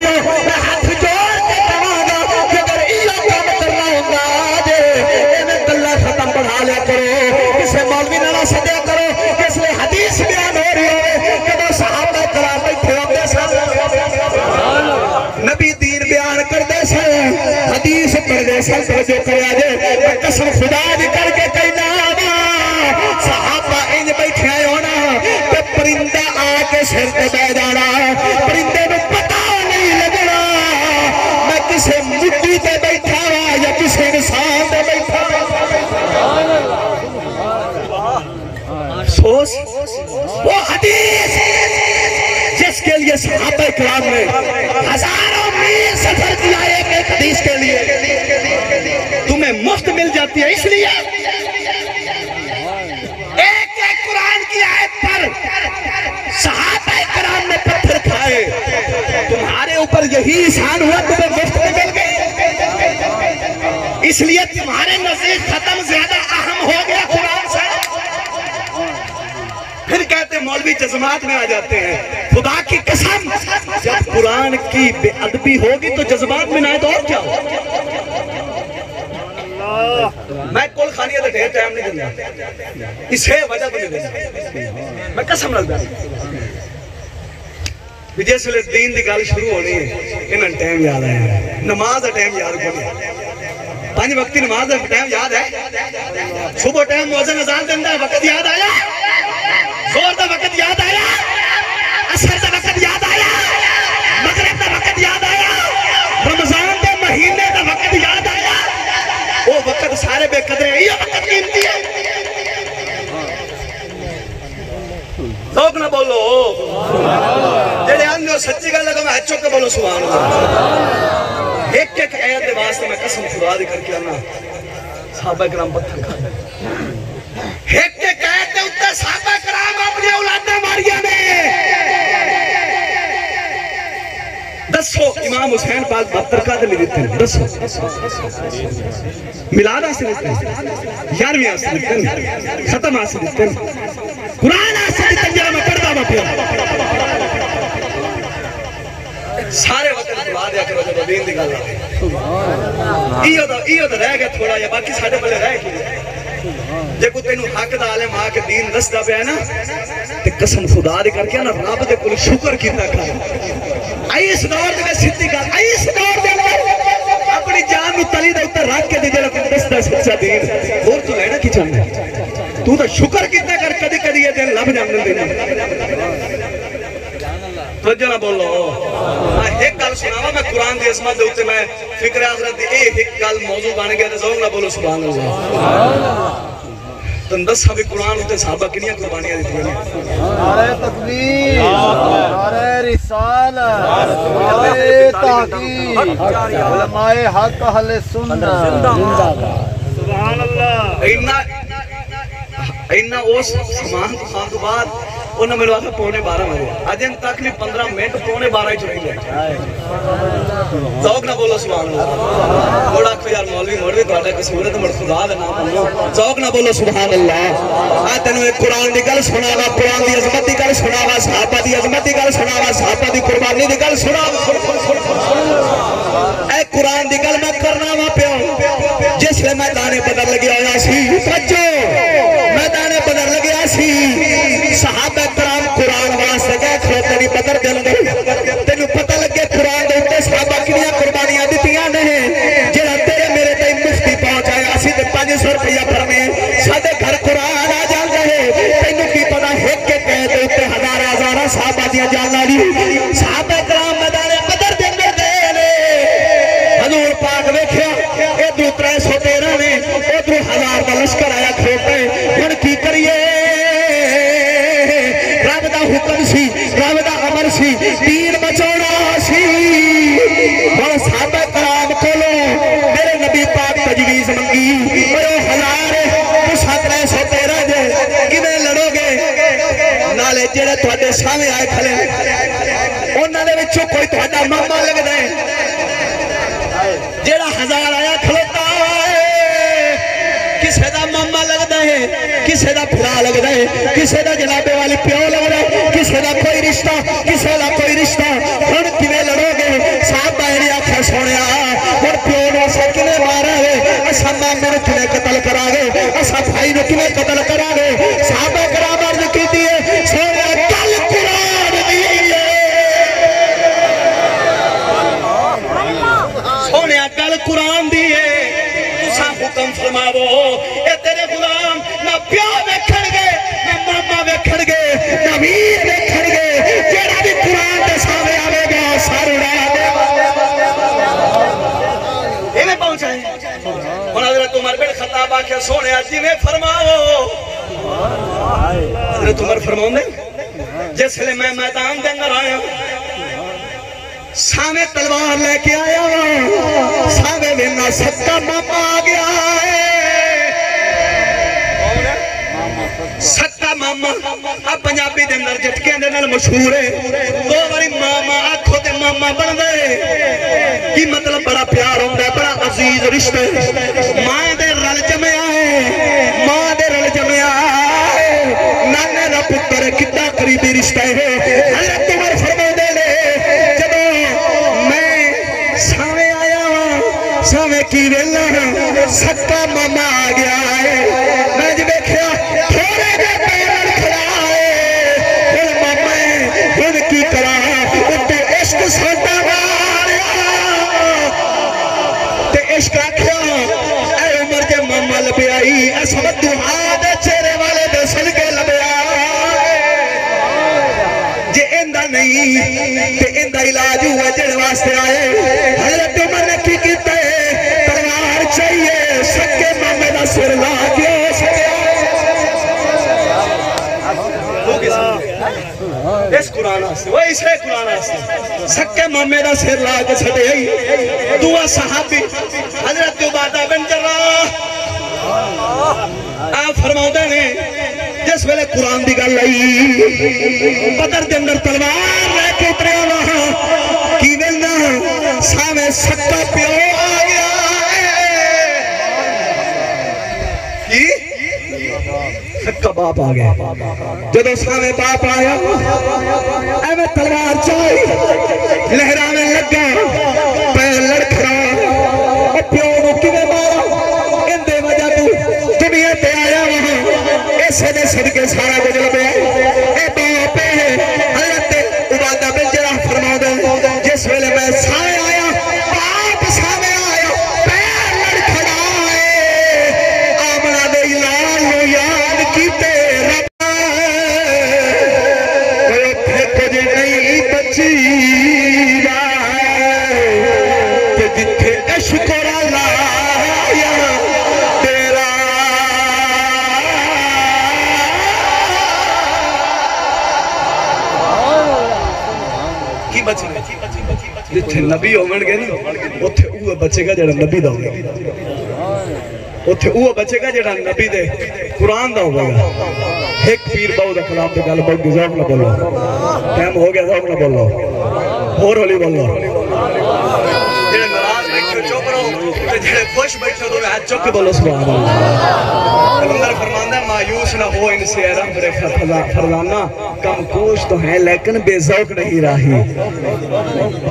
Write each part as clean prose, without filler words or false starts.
तो मैं हाथ जोड़ के कहांगा कि अगर इहो काम करना होंदा जे इन्हें गल्ला खत्म बढ़ा लिया करो, किसे मौलवी नाला सद्या करो, किसले हदीस बयान हो रही हो कदों सहाबा कराम बैठे होंदे सन, नबी दीन बयान करदे सन, हदीस पढ़दे सन, तो जो करया जे कसम खुदा दी करके कहना सहाबा इंज बैठे होना ते परिंदा आके सिर ते बैठ जाना, परिंदे को पता नहीं लगना मैं किसे मिट्टी ते बैठा हुआ या किसे इंसान ते बैठा। अफसोस वो हदीस जिसके लिए सहाबा किराम ने हजारों मील सफर किया एक हदीस के लिए, तुम्हें मुफ्त मिल जाती है, इसलिए एक एक कुरान की आयत पर सहाबा किराम ने पत्थर खाए, तुम्हारे ऊपर यही एहसान हुआ तुम्हें मुफ्त में मिल गई, इसलिए तुम्हारे नजदीक खत्म ज्यादा अहम हो गया कुरान से। फिर कहते मौलवी जज्बात में आ जाते हैं, खुदा की कसम जब कुरान की बेअदबी होगी तो जज्बात में ना आए तो और क्या हो। मैं कुल खानिया तो ढेर टाइम नहीं दूंगा, इसे वजह तो नहीं दूंगा, मैं कसम रखता जिसले दीन की गल शुरू होनी है इन्हें टाइम याद आया, नमाज का टाइम याद को नहीं, 5 वक्त नमाज का टाइम याद है, सुबह टाइम मुअज्जिन अज़ान देता है वक्त याद आया, जोर का वक्त याद आया, असर का वक्त याद आया, मगरिब का वक्त याद आया, रमजान के महीने का वक्त याद आया, वो वक्त सारे बेकदर है, ये वक्त कीमती है। लोग ना बोलो जेड़े आंदे सच्ची गल लगा मैं चुप के बोलो सुभान अल्लाह। एक एक आयत के वास्ते मैं कसम खुदा दी करके आना सहाबा किराम पत्थर खाए, एक एक आयत के उत्ते सहाबा किराम अपनी औलादे मारिया ने। दसो इमाम हुसैन पाक 72 का दिल देते हैं, दसो मिलाद हासिल करते हैं, 11वीं हासिल करते हैं, खत्म हासिल करते हैं, कुरान हासिल करते हैं, जरा मैं पढ़ता हूं फिर सारे वक्त बुला दिया करो जब दीन दी गल आवे, इयो तो रह गया थोड़ा या बाकी साडे बले रह गए। जे कोई तेनू हक दा आलिम आके दीन दसदा पिया ना ते कसम खुदा दी करके ना रब दे कोल शुक्र कीता कर। आई इस दौर दे सिद्धी गल, आई इस दौर दे अंदर अपनी जान नु तली दे ऊपर रख के जेड़ा तेन दसदा सच्चा दीन और तू लेना की चाहंदा, तू तो शुक्र कीता कर कदी कदी ये दिन लब जांदे देना। तो ना बोलो एक गल सुनावा मैं कुरान दी अजमत दे उत्ते मैं फिक्र हजरत दी एक गल मौजू बन गया ते जोर ना बोलो सुभान अल्लाह। तुम दसा भी कुरान उत्ते सहाबा कितनी कुर्बानियां दित्तियां ने, नारे तकबीर, नारे रिसालत, नारे ताकीद, उलमाए हक अहले सुन्नत जिंदाबाद, सुभान अल्लाह। इन्ना उस समान खान तो बाद उन्हें मेरे आखिर 11:45 बजे अजन तक भी 15 मिनट 11:45 ही चुनी ले जोक ना बोलो सुभान अल्लाह। थोड़ा को यार मौलवी मोड़वे ਤੁਹਾਡਾ कसूर है तो मर खुदा दा नाम लो जोक ना बोलो सुभान अल्लाह। आ तेनु एक कुरान दी गल सुनावा, कुरान दी अजमत दी गल सुनावा, सहाबा दी अजमत दी गल सुनावा, सहाबा दी कुर्बानी दी गल सुनावा। ए कुरान दी गल मैं करना वा पियो जिसले मैदाने बदर लगे होया सी, सच्चो मैदाने बदर लगे सी, सहाबा कराम कुरान वास्ते गए खलोते नहीं बदर दे अंदर, तेनू पता लगे कुरान दे उत्ते सहाबा कितनी कुर्बानियां दित्तियां ने, जेड़ा तेरे मेरे ते मुफ्ती पहुंचाया सी ते 500 रुपया भरने साडे घर कुरान आ जान रहे, तेनू की पता एक के कह दे उत्ते हजारां हजारां सहाबा दी जान वाली सहाबा कराम मैदाने बदर दे अंदर गए ने। हजूर पाक वेखिया इधर 313 ने उधर 1000 का लश्कर आया खलोते, हुण की करिए, रब दा हुक्म सी, रब दा अमर सी, दीन बचाना सी। हुण सहाबा कराम कोलों मेरे नबी पाक तजवीज मंगी, ओए 1000 313 दे किवें लड़ोगे, नाले जेड़े तुहाडे सामने आए खड़े उन्हां दे विचों कोई तुहाडा मामा लगदा है, जेड़ा 1000 आया खलोता किसे दा मामा लगदा है, किसे दा भरा लगदा है, किसे दा जनाबे वाली प्यो लगदा है, किसे दा कोई रिश्ता, किसे दा कोई रिश्ता। हुण किवें लड़ोगे, सोने और प्यो ने असा किवें मारांगे, असा मामे नूं किवें कतल करांगे, असा भाई नूं किवें कतल करांगे। साहबा कराम अर्ज कीती है सोने गल कुरान दी है, सोने गल कुरान दी है। तुसा हुक्म फरमावो ए तेरे गुलाम ना प्यो वेखणगे ना मामा वेखणगे ना वीर वेखणगे, जेड़ा भी कुरान दे सामने आवेगा सर उड़ा देगा। इवें पहुंचाए हुण हज़रत उमर बिन खत्ताब आखे सोने जिवें फरमाओ। हज़रत उमर फरमाउंदे जिसले मैं मैदान दे अंदर आया सामे तलवार लेके आया सामे मेरा सच्चा मामा आ गया है। सच्चा मामा अब पंजाबी दे अंदर झटके दे नाल मशहूर है। दो बारी मामा आखो ते मामा बन गए की मतलब बड़ा प्यार होंदा है, बड़ा अजीज रिश्ता है। मां दे रल जमया है, मां दे रल जमया है, नाने दा पुत्र कितना करीबी रिश्ता है। हज़रत उमर फरमाते ने जदों मैं सावे आया सावे की वेला सक्का मामा आ गया है। मैं जब देखा थोड़े जे पैर खड़ा है फिर मामा फिर की करा उत्ते इश्क साडा मारिया ते इश्क आख्या ऐ उमर के मामा लभया ही असमत दुआ दे चेहरे वाले दे सदके लभया जे इंदा नहीं ते इंदा इलाज हुआ जेड़े वास्ते आए। हज़रत उमर ने की कीता तलवार चाहिए सक्के मामे दा सिर ला के इस कुरान से वो इसे कुरान से सक्के मामे दा सिर ला के छड़े आई। दुआ सहाबी हज़रत उबादा बिन जर्राह आ फरमाउंदे ने जिस वेले कुरान दी गल आई बदर दे अंदर तलवार लेके उतरिया वहां की वेलना सामे सक्का प्यो आ गया की सक्का बाप आ गया। जदों सामे बाप आया एवें तलवार चाई लहराने लगा पैर लड़खड़ा प्यो नूं किवें मारा इंदे वजह तू दुनिया ते आया वहां ऐसे दे सदके सारा कुछ लभया ए बाप है। हज़रत उबादा बिन जर्राह फरमाउंदे जिस वेले मैं सामे आया बाप सामे आया पैर लड़खड़ाए आमना दे लाल नूं याद कीते जिथे नबी होवणगे ना उथे उह बचेगा जेड़ा नबी दा होगा, उथे उह बचेगा जेड़ा नबी दे कुरान दा होगा। एक पीर बाऊ दा कलाम ते गल बहुत ज़ौक ना बोलो, टाइम हो गया ज़ौक ना बोलो, होर होली बोलो। जेड़े नाराज बैठे चुप रहो ते जेड़े खुश बैठे दो हाथ चुक के बोलो सुभान अल्लाह। कलंदर फरमांदा मायूस ना हो इनसे रब रे फरजाना कम कोश तो है लेकिन बेज़ौक नहीं राही।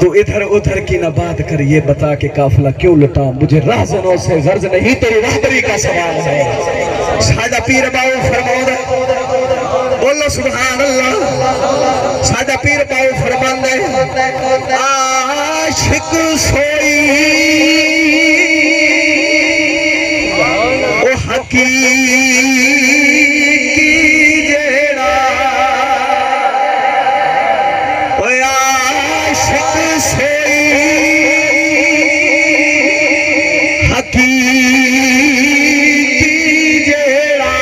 तू इधर उधर की ना बात कर ये बता के काफिला क्यों लुटा, मुझे राज़नों से गर्ज नहीं तेरी राहबरी का सवाल है। सादा पीर बाऊ फरमांदा बोलो सुभान अल्लाह। सादा पीर बाऊ फरमांदा आशिक सोई ओ हकीकी जेड़ा ओ आशिक सोई हकीकी जेड़ा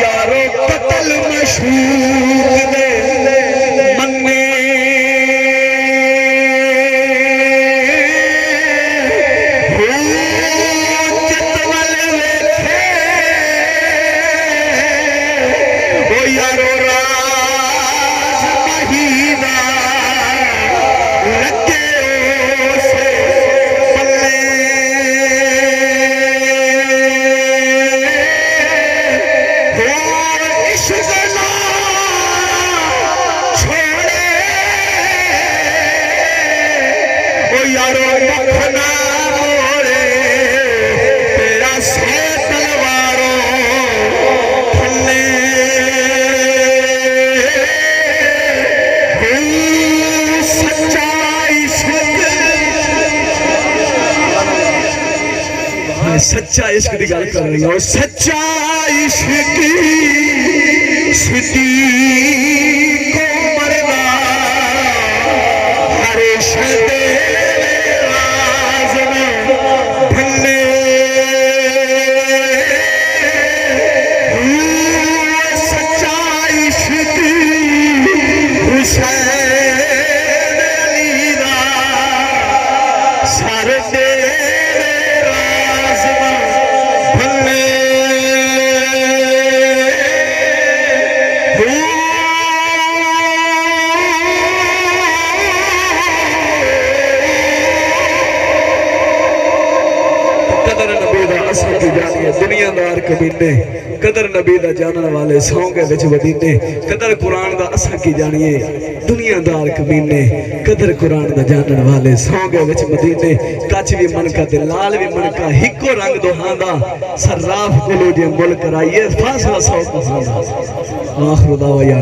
यारो कतल मशहूर दे मन्ने यारो मखना मोरे तेरा से तलवारों थल्ले सच्चा इश्क की गल कर रही हूँ सच्चा इश्क सिद्दी को मरना हर शदे राज में भले सच्चा इश्क हुसैन अली दा सर दे दुनियादार कबीले कदर नबी दा जानने वाले सौंगे विच वदीने कदर कुरान दा असा की जानिए दुनियादार कबीले कदर कुरान दा जानने वाले सौंगे विच मदीने कच भी मनका ते लाल भी मनका हिको रंग दोहांदा सर्राफ कोलो जे मुल कराइए फासला सौ पहांदा आखिर दावा या